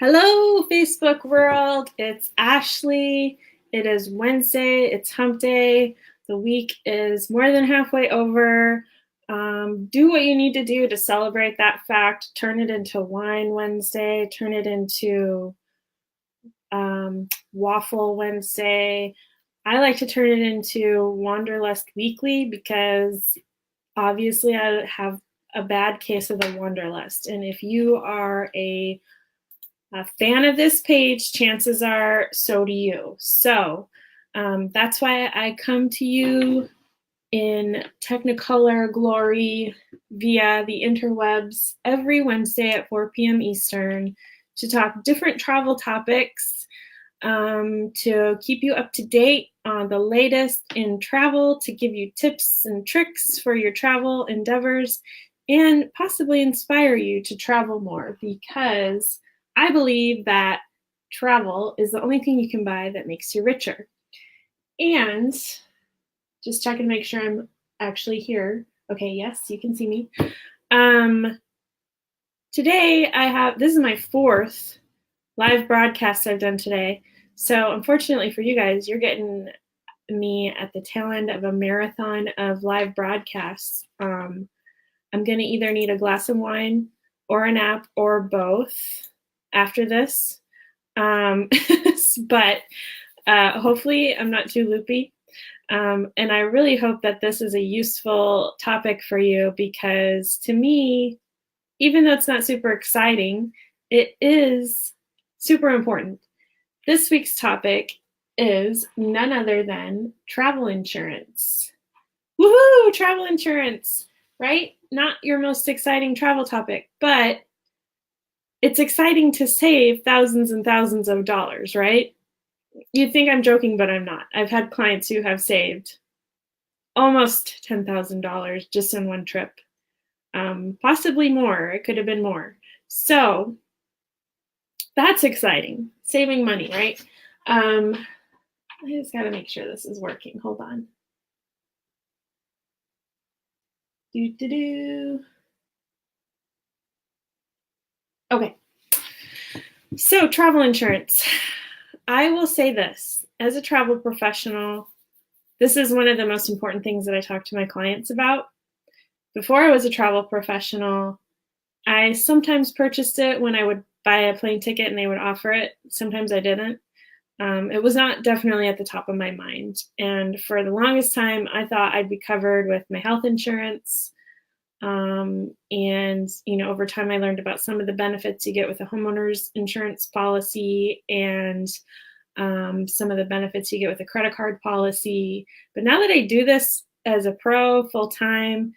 Hello, Facebook world. It's Ashley. It is Wednesday. It's hump day. The week is more than halfway over. Do what you need to do to celebrate that fact. Turn it into Wine Wednesday. Turn it into Waffle Wednesday. I like to turn it into Wanderlust Weekly because obviously I have a bad case of the Wanderlust. And if you are a fan of this page, chances are so do you. So that's why I come to you in Technicolor glory via the interwebs every Wednesday at 4 p.m. Eastern to talk different travel topics, to keep you up to date on the latest in travel, to give you tips and tricks for your travel endeavors, and possibly inspire you to travel more, because I believe that travel is the only thing you can buy that makes you richer. And just checking to make sure I'm actually here. Okay, yes, you can see me. Today this is my fourth live broadcast I've done today. So unfortunately for you guys, you're getting me at the tail end of a marathon of live broadcasts. I'm going to either need a glass of wine or a nap or both after this. But hopefully I'm not too loopy. And I really hope that this is a useful topic for you, because to me, even though it's not super exciting, it is super important. This week's topic is none other than travel insurance. Woohoo! Travel insurance, right? Not your most exciting travel topic, but it's exciting to save thousands and thousands of dollars, right? You'd think I'm joking, but I'm not. I've had clients who have saved almost $10,000 just in one trip. Possibly more. It could have been more. So that's exciting. Saving money, right? I just got to make sure this is working. Hold on. Okay. So travel insurance. I will say this, as a travel professional, this is one of the most important things that I talk to my clients about. Before I was a travel professional, I sometimes purchased it when I would buy a plane ticket and they would offer it. Sometimes I didn't. It was not definitely at the top of my mind. And for the longest time, I thought I'd be covered with my health insurance. And, over time I learned about some of the benefits you get with a homeowners insurance policy and some of the benefits you get with a credit card policy. But now that I do this as a pro full time,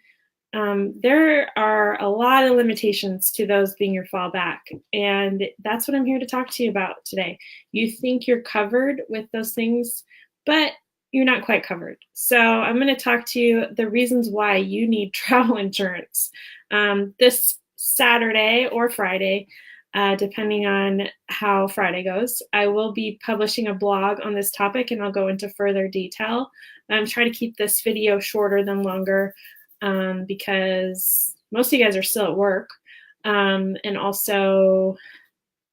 there are a lot of limitations to those being your fallback. And that's what I'm here to talk to you about today. You think you're covered with those things, but you're not quite covered. So I'm going to talk to you the reasons why you need travel insurance. This Saturday or Friday, depending on how Friday goes, I will be publishing a blog on this topic, and I'll go into further detail. I'm trying to keep this video shorter than longer, because most of you guys are still at work. And also,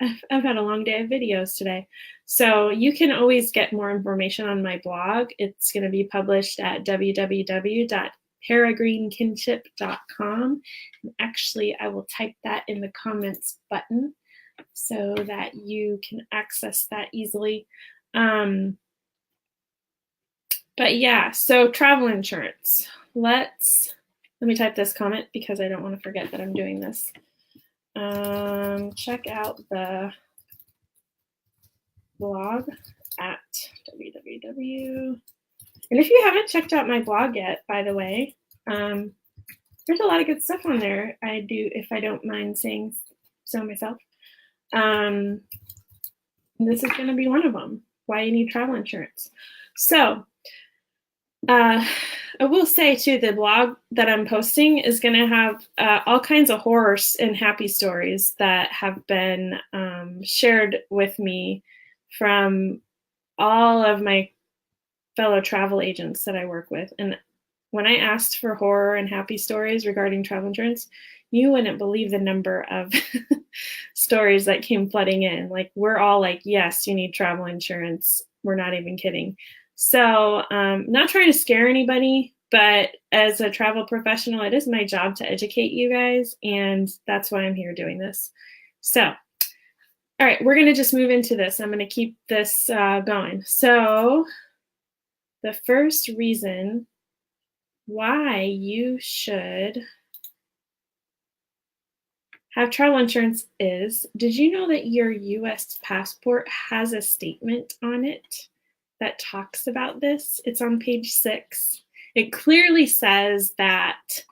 I've had a long day of videos today. So you can always get more information on my blog. It's going to be published at www.peregrinekinship.com. And actually, I will type that in the comments button so that you can access that easily. But yeah, so travel insurance. Let me type this comment because I don't want to forget that I'm doing this. Check out the blog at www. And if you haven't checked out my blog yet, by the way, there's a lot of good stuff on there. I do, if I don't mind saying so myself. This is going to be one of them, why you need travel insurance. So I will say too, the blog that I'm posting is going to have all kinds of horror and happy stories that have been shared with me from all of my fellow travel agents that I work with. And when I asked for horror and happy stories regarding travel insurance, you wouldn't believe the number of stories that came flooding in. Like, we're all like, yes, you need travel insurance. We're not even kidding. So, not trying to scare anybody, but as a travel professional, it is my job to educate you guys, and that's why I'm here doing this. So, all right, we're going to just move into this. I'm going to keep this going. So, the first reason why you should have travel insurance is, did you know that your US passport has a statement on it that talks about this? It's on page 6. It clearly says that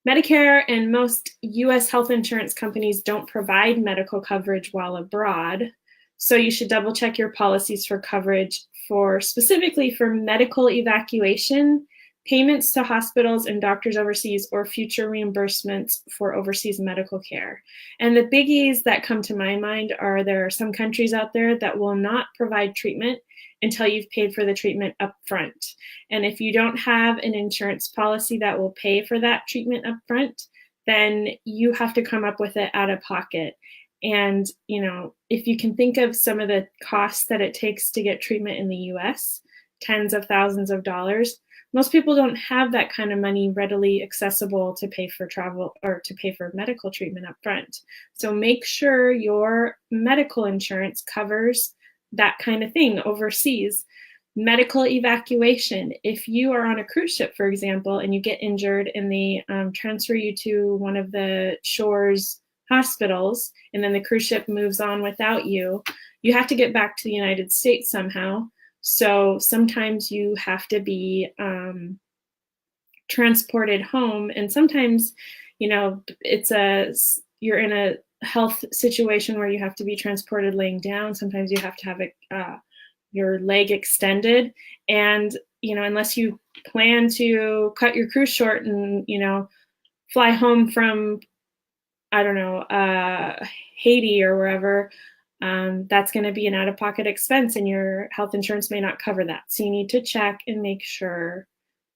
Medicare and most US health insurance companies don't provide medical coverage while abroad. So you should double check your policies for coverage for specifically for medical evacuation, payments to hospitals and doctors overseas, or future reimbursements for overseas medical care. And the biggies that come to my mind are there are some countries out there that will not provide treatment until you've paid for the treatment up front. And if you don't have an insurance policy that will pay for that treatment up front, then you have to come up with it out of pocket. And, you know, if you can think of some of the costs that it takes to get treatment in the US, tens of thousands of dollars, most people don't have that kind of money readily accessible to pay for travel or to pay for medical treatment up front. So make sure your medical insurance covers that kind of thing overseas. Medical evacuation. If you are on a cruise ship, for example, and you get injured and they transfer you to one of the shore's hospitals, and then the cruise ship moves on without you, you have to get back to the United States somehow. So sometimes you have to be transported home, and sometimes, you know, you're in a health situation where you have to be transported laying down. Sometimes you have to have your leg extended, and, you know, unless you plan to cut your cruise short and, you know, fly home from, I don't know, Haiti or wherever, that's going to be an out-of-pocket expense, and your health insurance may not cover that. So you need to check and make sure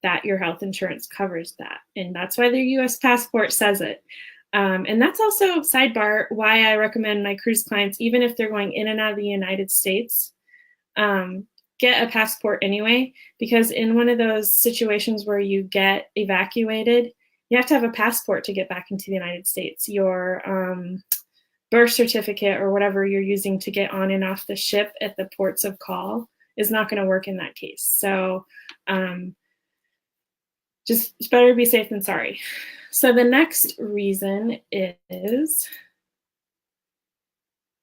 that your health insurance covers that. And that's why the US passport says it. And that's also, sidebar, why I recommend my cruise clients, even if they're going in and out of the United States, get a passport anyway, because in one of those situations where you get evacuated, you have to have a passport to get back into the United States. Your birth certificate or whatever you're using to get on and off the ship at the ports of call is not going to work in that case. So just, it's better to be safe than sorry. So the next reason is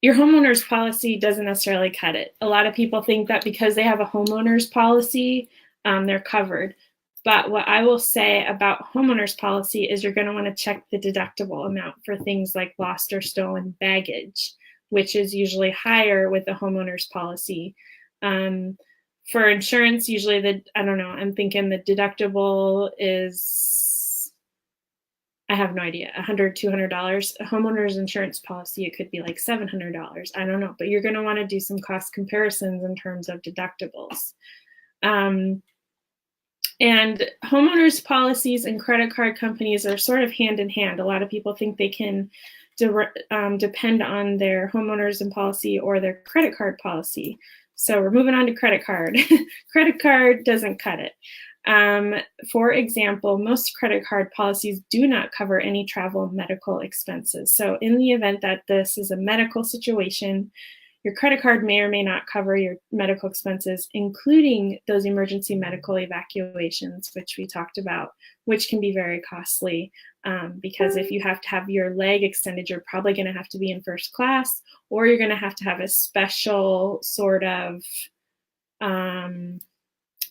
your homeowner's policy doesn't necessarily cut it. A lot of people think that because they have a homeowner's policy, they're covered. But what I will say about homeowner's policy is you're going to want to check the deductible amount for things like lost or stolen baggage, which is usually higher with the homeowner's policy. For insurance, usually I'm thinking the deductible is, I have no idea, $100, $200. A homeowner's insurance policy, it could be like $700. I don't know, but you're going to want to do some cost comparisons in terms of deductibles. And homeowners policies and credit card companies are sort of hand in hand. A lot of people think they can depend on their homeowners and policy or their credit card policy. So we're moving on to credit card. Credit card doesn't cut it. For example, most credit card policies do not cover any travel medical expenses. So in the event that this is a medical situation, your credit card may or may not cover your medical expenses, including those emergency medical evacuations, which we talked about, which can be very costly because if you have to have your leg extended, you're probably going to have to be in first class, or you're going to have a special sort of,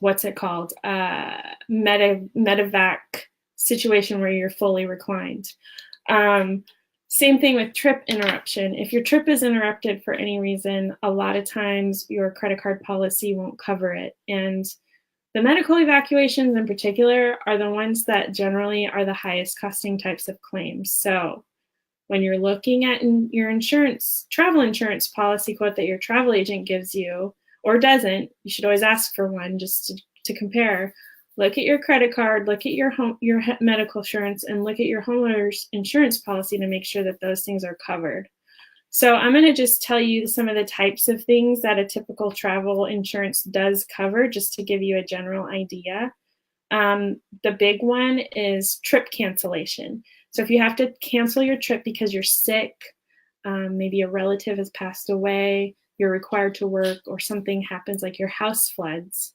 what's it called? Medevac situation where you're fully reclined. Same thing with trip interruption. If your trip is interrupted for any reason, a lot of times your credit card policy won't cover it. And the medical evacuations in particular are the ones that generally are the highest costing types of claims. So when you're looking at your insurance, travel insurance policy quote that your travel agent gives you or doesn't, you should always ask for one just to compare. Look at your credit card, look at your medical insurance, and look at your homeowner's insurance policy to make sure that those things are covered. So I'm going to just tell you some of the types of things that a typical travel insurance does cover, just to give you a general idea. The big one is trip cancellation. So if you have to cancel your trip because you're sick, maybe a relative has passed away, you're required to work, or something happens like your house floods,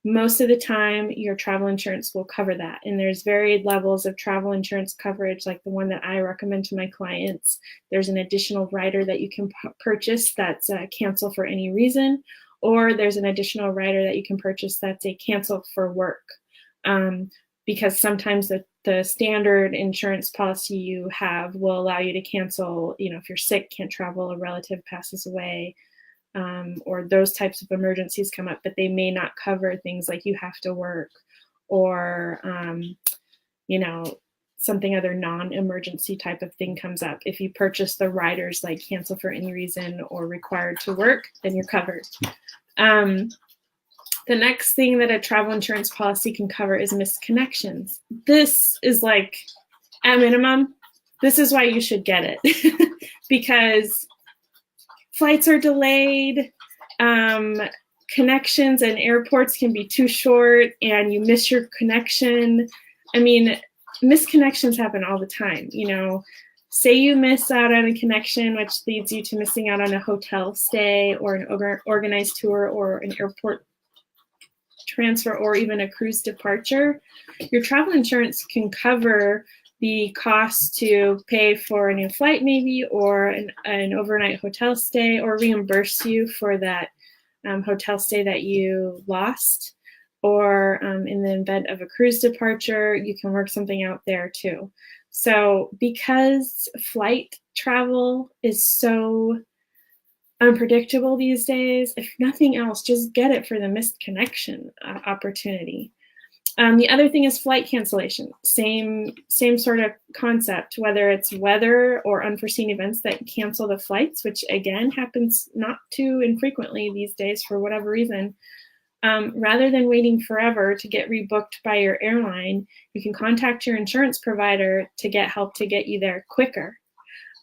most of the time your travel insurance will cover that. And there's varied levels of travel insurance coverage, like the one that I recommend to my clients. There's an additional rider that you can purchase that's cancel for any reason, or there's an additional rider that you can purchase that's a cancel for work. Because sometimes the standard insurance policy you have will allow you to cancel, if you're sick, can't travel, a relative passes away, or those types of emergencies come up, but they may not cover things like you have to work, or, something other non-emergency type of thing comes up. If you purchase the riders like cancel for any reason or required to work, then you're covered. The next thing that a travel insurance policy can cover is missed connections. This is like, at minimum, this is why you should get it. Because flights are delayed, connections and airports can be too short, and you miss your connection. I mean, missed connections happen all the time. Say you miss out on a connection, which leads you to missing out on a hotel stay or an organized tour or an airport transfer or even a cruise departure. Your travel insurance can cover the cost to pay for a new flight maybe, or an overnight hotel stay, or reimburse you for that hotel stay that you lost, or in the event of a cruise departure, you can work something out there too. So because flight travel is so unpredictable these days, if nothing else, just get it for the missed connection opportunity. The other thing is flight cancellation. Same sort of concept, whether it's weather or unforeseen events that cancel the flights, which again happens not too infrequently these days for whatever reason. Rather than waiting forever to get rebooked by your airline, you can contact your insurance provider to get help to get you there quicker.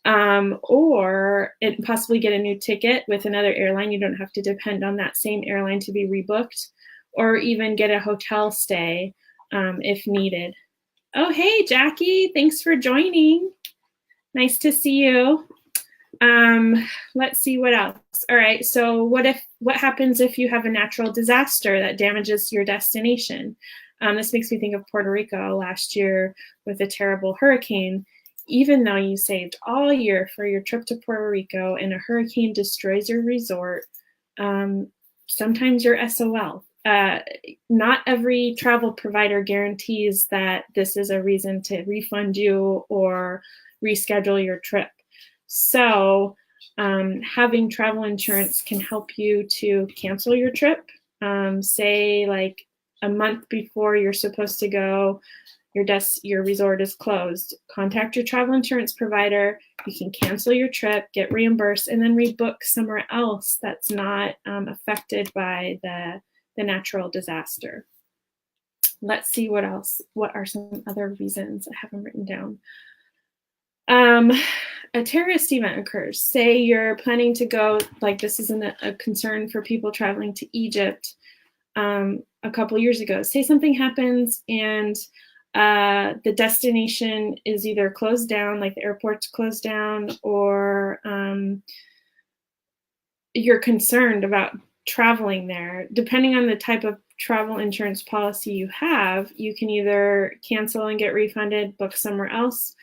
Or possibly get a new ticket with another airline. You don't have to depend on that same airline to be rebooked, or even get a hotel stay if needed. Oh, hey, Jackie, thanks for joining. Nice to see you. Let's see what else. All right, so what happens if you have a natural disaster that damages your destination? This makes me think of Puerto Rico last year with a terrible hurricane. Even though you saved all year for your trip to Puerto Rico and a hurricane destroys your resort, sometimes you're SOL. Not every travel provider guarantees that this is a reason to refund you or reschedule your trip. So having travel insurance can help you to cancel your trip. Say like a month before you're supposed to go, your resort is closed. Contact your travel insurance provider. You can cancel your trip, get reimbursed, and then rebook somewhere else that's not affected by the natural disaster. Let's see what else. What are some other reasons? I have them written down. A terrorist event occurs. Say you're planning to go, like this isn't a concern for people traveling to Egypt a couple years ago. Say something happens and the destination is either closed down, like the airport's closed down, or you're concerned about traveling there. Depending on the type of travel insurance policy you have, you can either cancel and get refunded, book somewhere else,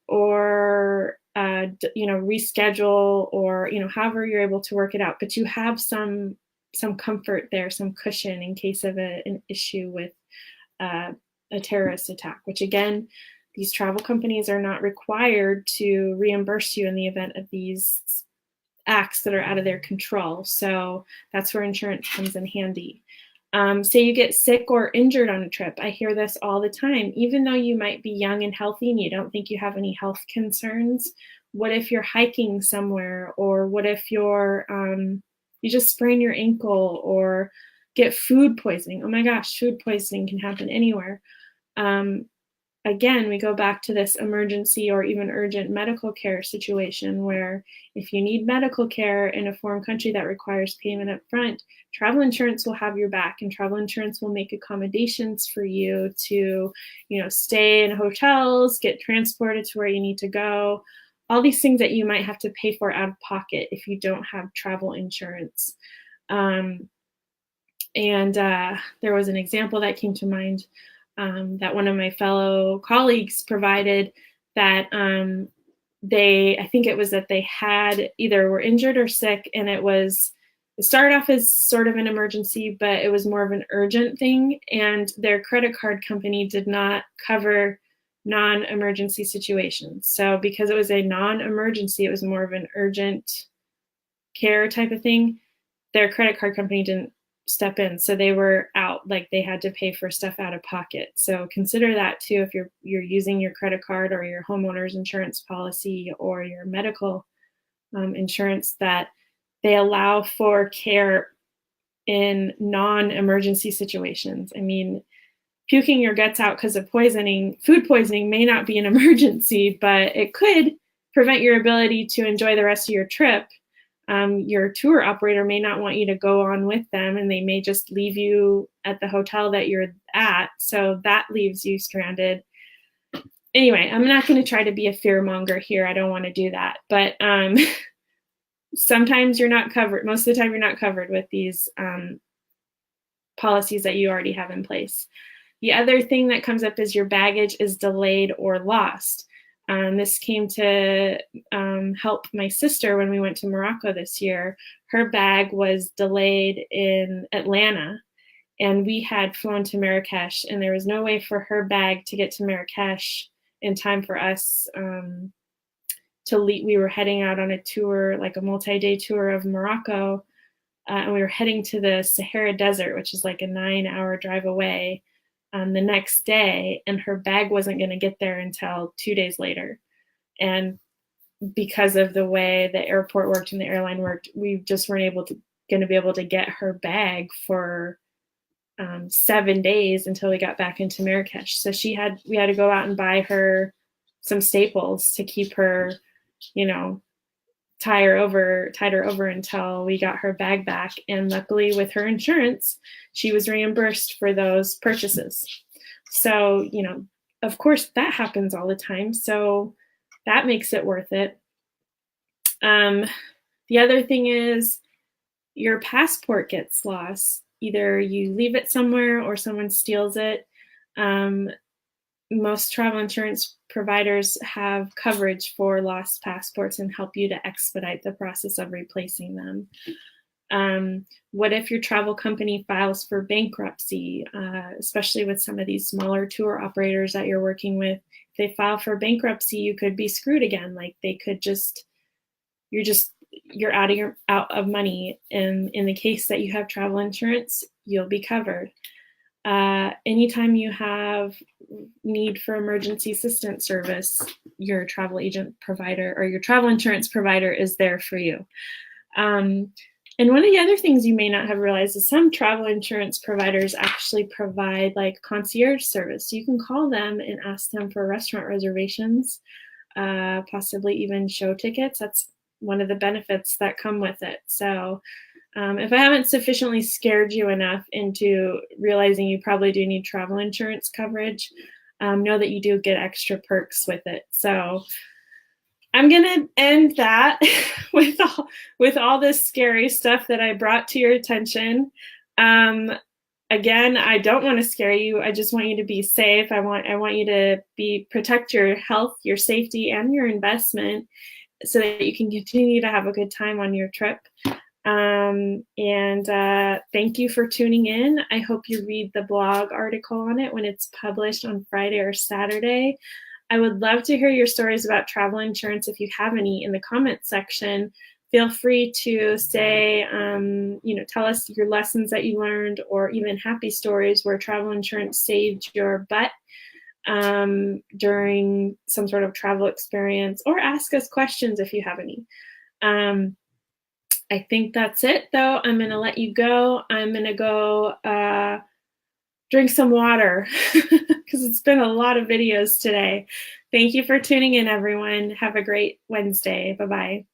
or reschedule, or however you're able to work it out. But you have some comfort there, some cushion in case of an issue with a terrorist attack, which again, these travel companies are not required to reimburse you in the event of these acts that are out of their control. So that's where insurance comes in handy. Say you get sick or injured on a trip. I hear this all the time. Even though you might be young and healthy and you don't think you have any health concerns, what if you're hiking somewhere, or what if you're you just sprain your ankle or get food poisoning? Oh my gosh, food poisoning can happen anywhere. again, we go back to this emergency or even urgent medical care situation where if you need medical care in a foreign country that requires payment up front, travel insurance will have your back, and travel insurance will make accommodations for you to, stay in hotels, get transported to where you need to go, all these things that you might have to pay for out of pocket if you don't have travel insurance. And there was an example that came to mind that one of my fellow colleagues provided that I think it was that they had either were injured or sick, and it started off as sort of an emergency, but it was more of an urgent thing, and their credit card company did not cover non-emergency situations. So because it was a non-emergency, it was more of an urgent care type of thing, their credit card company didn't step in, so they were out, like they had to pay for stuff out of pocket. So consider that too if you're using your credit card or your homeowners insurance policy or your medical insurance, that they allow for care in non-emergency situations. I mean, puking your guts out because of food poisoning may not be an emergency, but it could prevent your ability to enjoy the rest of your trip. Your tour operator may not want you to go on with them, and they may just leave you at the hotel that you're at. So that leaves you stranded. Anyway, I'm not going to try to be a fear monger here. I don't want to do that. But sometimes you're not covered. Most of the time you're not covered with these policies that you already have in place. The other thing that comes up is your baggage is delayed or lost. This came to help my sister when we went to Morocco this year. Her bag was delayed in Atlanta, and we had flown to Marrakesh, and there was no way for her bag to get to Marrakesh in time for us to leave. We were heading out on a tour, like a multi-day tour of Morocco, and we were heading to the Sahara Desert, which is like a 9-hour drive away. The next day, and her bag wasn't going to get there until 2 days later. And because of the way the airport worked and the airline worked, we just weren't going to be able to get her bag for 7 days until we got back into Marrakesh. So we had to go out and buy her some staples to keep her, tie her over until we got her bag back. And luckily with her insurance, she was reimbursed for those purchases. So, of course that happens all the time. So that makes it worth it. The other thing is your passport gets lost. Either you leave it somewhere or someone steals it. Most travel insurance providers have coverage for lost passports and help you to expedite the process of replacing them. What if your travel company files for bankruptcy, especially with some of these smaller tour operators that you're working with? If they file for bankruptcy, you could be screwed again. Like they could you're out of money. And in the case that you have travel insurance, you'll be covered. Anytime you have need for emergency assistance service, your travel agent provider or your travel insurance provider is there for you. And one of the other things you may not have realized is some travel insurance providers actually provide like concierge service. You can call them and ask them for restaurant reservations, possibly even show tickets. That's one of the benefits that come with it. So if I haven't sufficiently scared you enough into realizing you probably do need travel insurance coverage, know that you do get extra perks with it. So I'm going to end that with all this scary stuff that I brought to your attention. Again, I don't want to scare you. I just want you to be safe. I want you to protect your health, your safety, and your investment so that you can continue to have a good time on your trip. And thank you for tuning in. I hope you read the blog article on it when it's published on Friday or Saturday. I would love to hear your stories about travel insurance if you have any in the comments section. Feel free to say, tell us your lessons that you learned or even happy stories where travel insurance saved your butt during some sort of travel experience, or ask us questions if you have any. I think that's it, though. I'm going to let you go. I'm going to go drink some water because it's been a lot of videos today. Thank you for tuning in, everyone. Have a great Wednesday. Bye-bye.